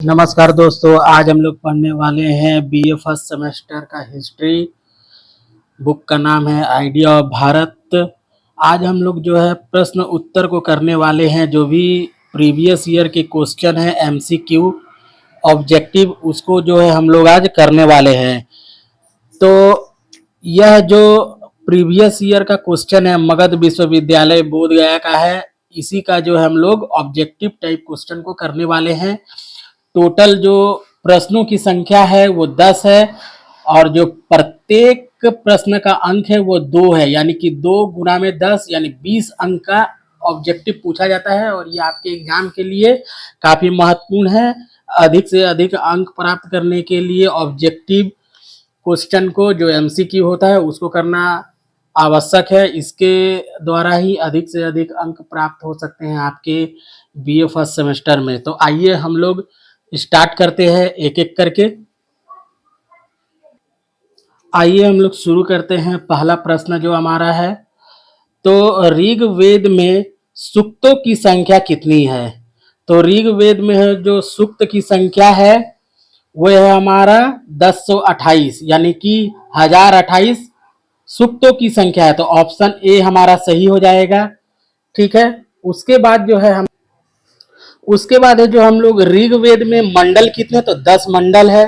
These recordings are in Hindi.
नमस्कार दोस्तों, आज हम लोग पढ़ने वाले हैं बीए फर्स्ट सेमेस्टर का हिस्ट्री। बुक का नाम है आइडिया ऑफ भारत। आज हम लोग जो है प्रश्न उत्तर को करने वाले हैं। जो भी प्रीवियस ईयर के क्वेश्चन है एमसीक्यू ऑब्जेक्टिव, उसको जो है हम लोग आज करने वाले हैं। तो यह जो प्रीवियस ईयर का क्वेश्चन है मगध विश्वविद्यालय बोध गया का है, इसी का जो है हम लोग ऑब्जेक्टिव टाइप क्वेश्चन को करने वाले हैं। टोटल जो प्रश्नों की संख्या है वो 10 है और जो प्रत्येक प्रश्न का अंक है वो 2 है, यानी कि 2 गुना में 10 यानी 20 अंक का ऑब्जेक्टिव पूछा जाता है। और ये आपके एग्जाम के लिए काफी महत्वपूर्ण है। अधिक से अधिक अंक प्राप्त करने के लिए ऑब्जेक्टिव क्वेश्चन को जो एमसीक्यू होता है उसको करना आवश्यक है। इसके द्वारा ही अधिक से अधिक अंक प्राप्त हो सकते हैं आपके बीए फर्स्ट सेमेस्टर में। तो आइए हम लोग स्टार्ट करते हैं एक एक करके। आइए हम लोग शुरू करते हैं। पहला प्रश्न जो हमारा है, तो ऋग्वेद में सूक्तों की संख्या कितनी है? तो ऋग्वेद में जो सूक्त की संख्या है वो है हमारा 1028, यानी कि 1028 सूक्तों की संख्या है। तो ऑप्शन ए हमारा सही हो जाएगा। ठीक है। उसके बाद है जो हम लोग ऋग्वेद में मंडल कितने, तो 10 मंडल है।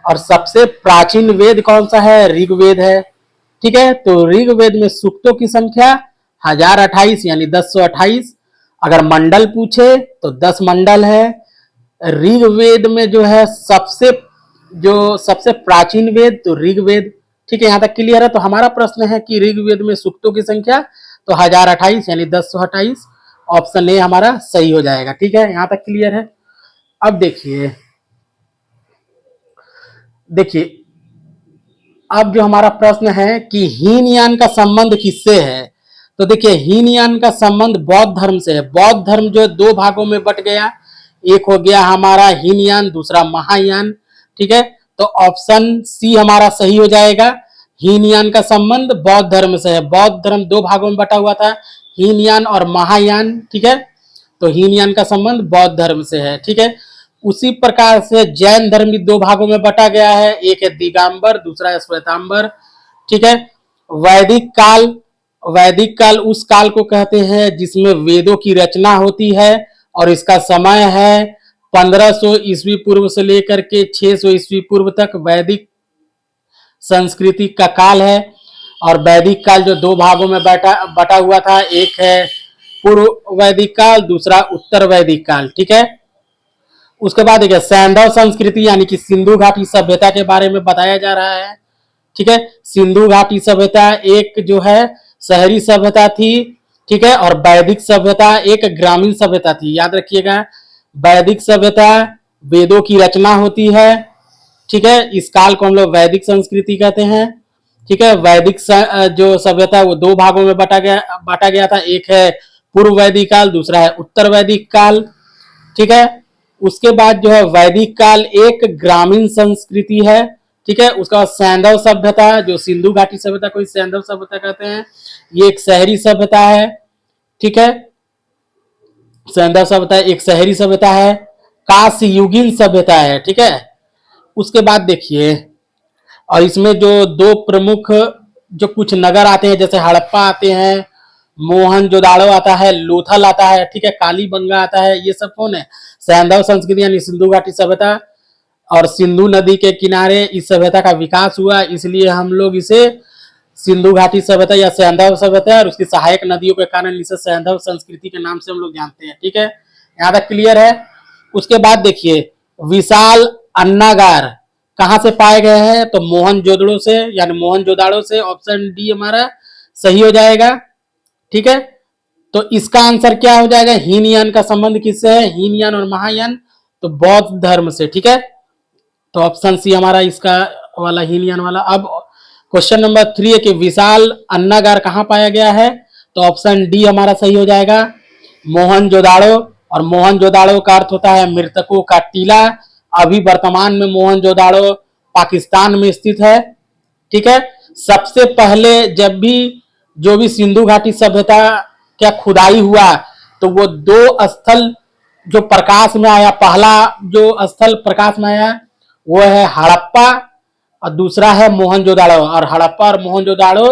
और सबसे प्राचीन वेद कौन सा है? ऋग्वेद है। ठीक है। तो ऋग्वेद में सूक्तों की संख्या 1028 यानी 1028। अगर मंडल पूछे तो 10 मंडल है। ऋग्वेद में जो है सबसे प्राचीन वेद तो ऋग्वेद। ठीक है, यहाँ तक क्लियर है। तो हमारा प्रश्न है कि ऋग्वेद में सूक्तों की संख्या तो 1028 यानी 1028। ऑप्शन ए हमारा सही हो जाएगा। ठीक है, यहाँ तक क्लियर है। अब देखिए अब जो हमारा प्रश्न है कि हीनयान का संबंध किससे है? तो देखिए, हीनयान का संबंध बौद्ध धर्म से है। बौद्ध धर्म जो 2 भागों में बट गया, एक हो गया हमारा हीनयान, दूसरा महायान। ठीक है, तो ऑप्शन सी हमारा सही हो जाएगा। हीनयान का संबंध बौद्ध धर्म से है। बौद्ध धर्म 2 भागों में बटा हुआ था, हीनयान और महायान। ठीक है, तो हीनयान का संबंध बौद्ध धर्म से है। ठीक है, उसी प्रकार से जैन धर्म भी 2 भागों में बटा गया है, एक है दिगंबर, दूसरा है श्वेतांबर। ठीक है, वैदिक काल उस काल को कहते हैं जिसमें वेदों की रचना होती है और इसका समय है 1500 ईस्वी पूर्व से लेकर के 600 ईस्वी पूर्व तक वैदिक संस्कृति का काल है। और वैदिक काल जो 2 भागों में बटा हुआ था, एक है पूर्व वैदिक काल, दूसरा उत्तर वैदिक काल। ठीक है, उसके बाद देखिए सैंधव संस्कृति यानी कि सिंधु घाटी सभ्यता के बारे में बताया जा रहा है। ठीक है, सिंधु घाटी सभ्यता एक जो है शहरी सभ्यता थी। ठीक है, और वैदिक सभ्यता एक ग्रामीण सभ्यता थी। याद रखिएगा, वैदिक सभ्यता वेदों की रचना होती है। ठीक है, इस काल को हम लोग वैदिक संस्कृति कहते हैं। ठीक है, वैदिक जो सभ्यता वो 2 भागों में बांटा गया था, एक है पूर्व वैदिक काल, दूसरा है उत्तर वैदिक काल। ठीक है, उसके बाद जो है वैदिक काल एक ग्रामीण संस्कृति है। ठीक है, उसका बाद सैंधव सभ्यता, जो सिंधु घाटी सभ्यता को सैंधव सभ्यता कहते हैं, ये एक शहरी सभ्यता है। ठीक है, सैंधव सभ्यता एक शहरी सभ्यता है। कांस्ययुगीन सभ्यता है। ठीक है, उसके बाद देखिए, और इसमें जो 2 प्रमुख जो कुछ नगर आते हैं, जैसे हड़प्पा आते हैं, मोहनजोदाड़ो आता है, लोथल आता है। ठीक है, कालीबंगा आता है। ये सब कौन है? सैंधव संस्कृति यानी सिंधु घाटी सभ्यता। और सिंधु नदी के किनारे इस सभ्यता का विकास हुआ, इसलिए हम लोग इसे सिंधु घाटी सभ्यता या सैंधव सभ्यता और उसकी सहायक नदियों के कारण इसे सैंधव संस्कृति के नाम से हम लोग जानते हैं। ठीक है, यहाँ तक क्लियर है। उसके बाद देखिए, विशाल अन्नागार कहाँ से पाए गए हैं? तो मोहनजोदड़ो से यानी मोहनजोदाड़ो से। ऑप्शन डी हमारा सही हो जाएगा। ठीक है, तो इसका आंसर क्या हो जाएगा? हीनयान का संबंध किससे है? हीनयान और महायान तो बौद्ध धर्म से। ठीक है, तो ऑप्शन सी हमारा इसका वाला हीनयान वाला। अब क्वेश्चन नंबर 3 है कि विशाल अन्नागार कहाँ पाया गया है? तो ऑप्शन डी हमारा सही हो जाएगा, मोहनजोदाड़ो। और मोहनजोदाड़ो का अर्थ होता है मृतकों का टीला। अभी वर्तमान में मोहनजोदाड़ो पाकिस्तान में स्थित है। ठीक है, सबसे पहले जब भी जो भी सिंधु घाटी सभ्यता क्या खुदाई हुआ तो वो 2 स्थल जो प्रकाश में आया, पहला जो स्थल प्रकाश में आया वो है हड़प्पा और दूसरा है मोहनजोदाड़ो। और हड़प्पा और मोहनजोदाड़ो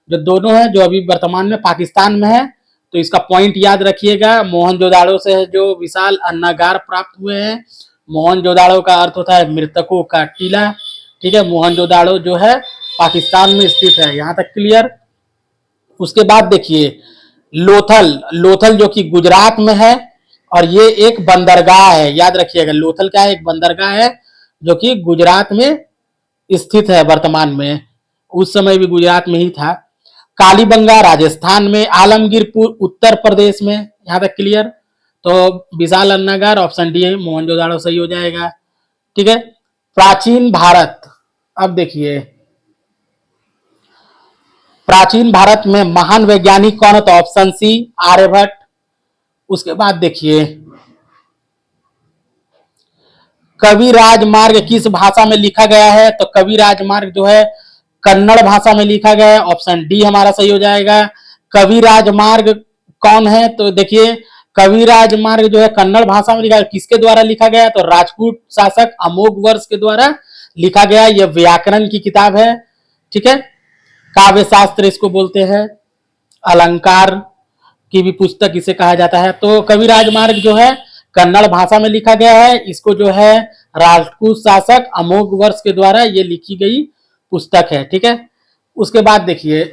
जो दोनों है, जो अभी वर्तमान में पाकिस्तान में है। तो इसका पॉइंट याद रखिएगा, मोहनजोदाड़ो से जो विशाल अन्नागार प्राप्त हुए हैं। मोहनजोदाड़ो का अर्थ होता है मृतकों का टीला। ठीक है, मोहनजोदाड़ो जो है पाकिस्तान में स्थित है। यहां तक क्लियर। उसके बाद देखिए लोथल, लोथल जो कि गुजरात में है और ये एक बंदरगाह है, याद रखिएगा। लोथल क्या है? एक बंदरगाह है जो कि गुजरात में स्थित है वर्तमान में, उस समय भी गुजरात में ही था। कालीबंगा राजस्थान में, आलमगीरपुर उत्तर प्रदेश में। यहां तक क्लियर। तो विशाल अन्नागार ऑप्शन डी है, मोहनजोदाड़ो सही हो जाएगा। ठीक है। प्राचीन भारत, अब देखिए प्राचीन भारत में महान वैज्ञानिक कौन है? तो ऑप्शन सी आर्यभट्ट। उसके बाद देखिए कवि राजमार्ग किस भाषा में लिखा गया है? तो कवि राजमार्ग जो है कन्नड़ भाषा में लिखा गया है। ऑप्शन डी हमारा सही हो जाएगा। कवि राजमार्ग कौन है? तो देखिए कवि राजमार्ग जो है कन्नड़ भाषा में लिखा है। किसके द्वारा लिखा गया है? तो राजपूत शासक अमोघवर्ष के द्वारा लिखा गया। यह व्याकरण की किताब है। ठीक है, काव्य शास्त्र इसको बोलते हैं, अलंकार की भी पुस्तक इसे कहा जाता है। तो कवि राजमार्ग जो है कन्नड़ भाषा में लिखा गया है। इसको जो है राजपूत शासक अमोघवर्ष के द्वारा ये लिखी गई पुस्तक है। ठीक है। उसके बाद देखिए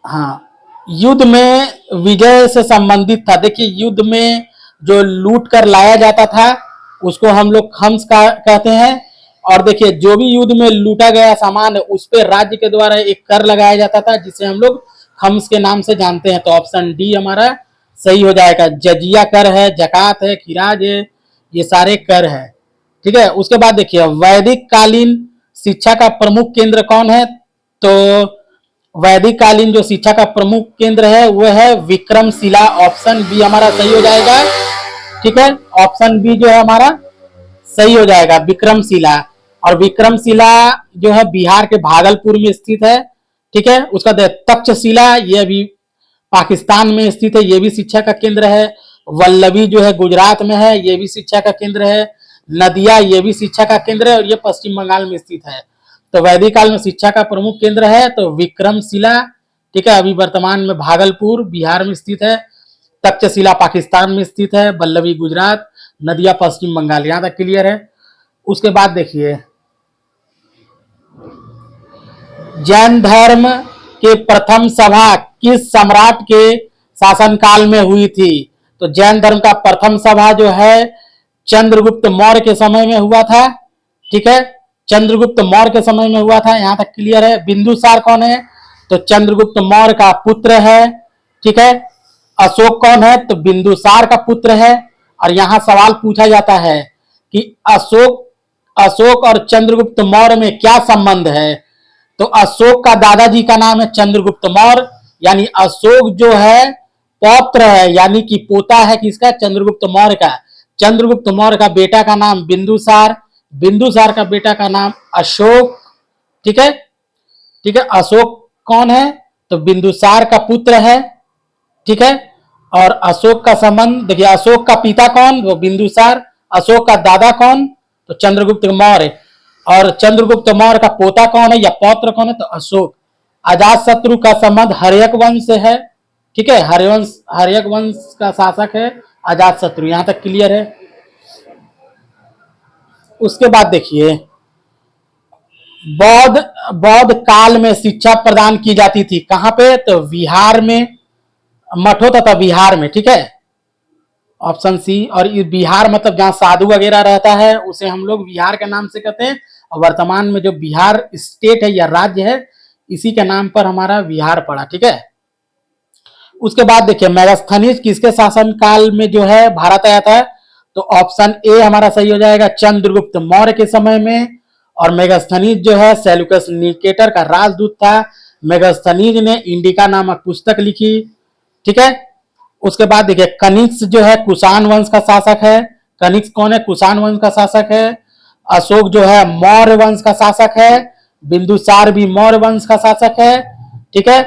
हाँ, युद्ध में विजय से संबंधित था। देखिए युद्ध में जो लूट कर लाया जाता था उसको हम लोग खम्स का कहते हैं। और देखिए जो भी युद्ध में लूटा गया सामान है उस पर राज्य के द्वारा एक कर लगाया जाता था जिसे हम लोग खम्स के नाम से जानते हैं। तो ऑप्शन डी हमारा सही हो जाएगा। जजिया कर है, जकात है, खिराज है, ये सारे कर है। ठीक है। उसके बाद देखिए वैदिक कालीन शिक्षा का प्रमुख केंद्र कौन है? तो वैदिक कालीन जो शिक्षा का प्रमुख केंद्र है वो है विक्रमशिला। ऑप्शन बी हमारा सही हो जाएगा। ठीक है, ऑप्शन बी जो है हमारा सही हो जाएगा, विक्रमशिला। और विक्रमशिला जो है बिहार के भागलपुर में स्थित है। ठीक है। उसका तक्षशिला ये भी पाकिस्तान में स्थित है, ये भी शिक्षा का केंद्र है। वल्लभी जो है गुजरात में है, ये भी शिक्षा का केंद्र है। नदिया ये भी शिक्षा का केंद्र है और ये पश्चिम बंगाल में स्थित है। तो वैदिक काल में शिक्षा का प्रमुख केंद्र है तो विक्रमशिला। ठीक है, अभी वर्तमान में भागलपुर बिहार में स्थित है। तक्षशिला पाकिस्तान में स्थित है, वल्लभी गुजरात, नदिया पश्चिम बंगाल। यहां तक क्लियर है। उसके बाद देखिए जैन धर्म के प्रथम सभा किस सम्राट के शासनकाल में हुई थी? तो जैन धर्म का प्रथम सभा जो है चंद्रगुप्त मौर्य के समय में हुआ था। ठीक है, चंद्रगुप्त मौर्य के समय में हुआ था। यहां तक क्लियर है। बिंदुसार कौन है? तो चंद्रगुप्त मौर्य का पुत्र है। ठीक है। अशोक कौन है? तो बिंदुसार का पुत्र है। और यहां सवाल पूछा जाता है कि अशोक और चंद्रगुप्त मौर्य में क्या संबंध है? तो अशोक का दादाजी का नाम है चंद्रगुप्त मौर्य, यानी अशोक जो है पौत्र है, यानी कि पोता है किसका? चंद्रगुप्त मौर्य का। चंद्रगुप्त मौर्य का बेटा का नाम बिंदुसार, बिंदुसार का बेटा का नाम अशोक। ठीक है। ठीक है, अशोक कौन है? तो बिंदुसार का पुत्र है। ठीक है। और अशोक का संबंध देखिए, अशोक का पिता कौन? वो बिंदुसार। अशोक का दादा कौन? तो चंद्रगुप्त मौर्य। और चंद्रगुप्त मौर्य का पोता कौन है या पौत्र कौन है? तो अशोक। अजातशत्रु का संबंध हर्यक वंश से है। ठीक है, हर्यक वंश का शासक है अजातशत्रु। यहां तक क्लियर है। उसके बाद देखिए बौद्ध काल में शिक्षा प्रदान की जाती थी कहां पे? तो बिहार में, मठों तथा बिहार में। ठीक है, ऑप्शन सी। और बिहार मतलब जहां साधु वगैरह रहता है उसे हम लोग बिहार के नाम से कहते हैं। और वर्तमान में जो बिहार स्टेट है या राज्य है इसी के नाम पर हमारा बिहार पड़ा। ठीक है। उसके बाद देखिए मेगास्थनीज किसके शासन काल में जो है भारत आया था? तो ऑप्शन ए हमारा सही हो जाएगा, चंद्रगुप्त मौर्य के समय में। और मेगास्थनीज जो है सेल्यूकस निकेटर का राजदूत था। मेगास्थनीज ने इंडिका नामक पुस्तक लिखी। ठीक है। उसके बाद देखिए कनिष्क जो है कुषाण वंश का शासक है। कनिष्क कौन है? कुषाण वंश का शासक है। अशोक जो है मौर्य वंश का शासक है। बिंदुसार भी मौर्य वंश का शासक है। ठीक है।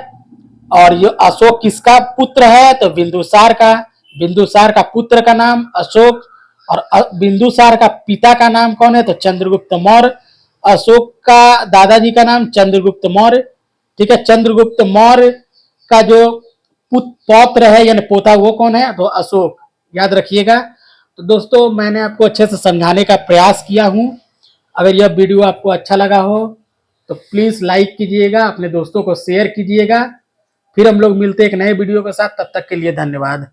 और ये अशोक किसका पुत्र है? तो बिंदुसार का। बिंदुसार का पुत्र का नाम अशोक, और बिंदुसार का पिता का नाम कौन है? तो चंद्रगुप्त मौर्य। अशोक का दादाजी का नाम चंद्रगुप्त मौर्य। ठीक है, चंद्रगुप्त मौर्य का जो पौत्र है यानी पोता, वो कौन है? तो अशोक। याद रखिएगा। तो दोस्तों, मैंने आपको अच्छे से समझाने का प्रयास किया हूं। अगर यह वीडियो आपको अच्छा लगा हो तो प्लीज लाइक कीजिएगा, अपने दोस्तों को शेयर कीजिएगा। फिर हम लोग मिलते हैं एक नए वीडियो के साथ। तब तक के लिए धन्यवाद।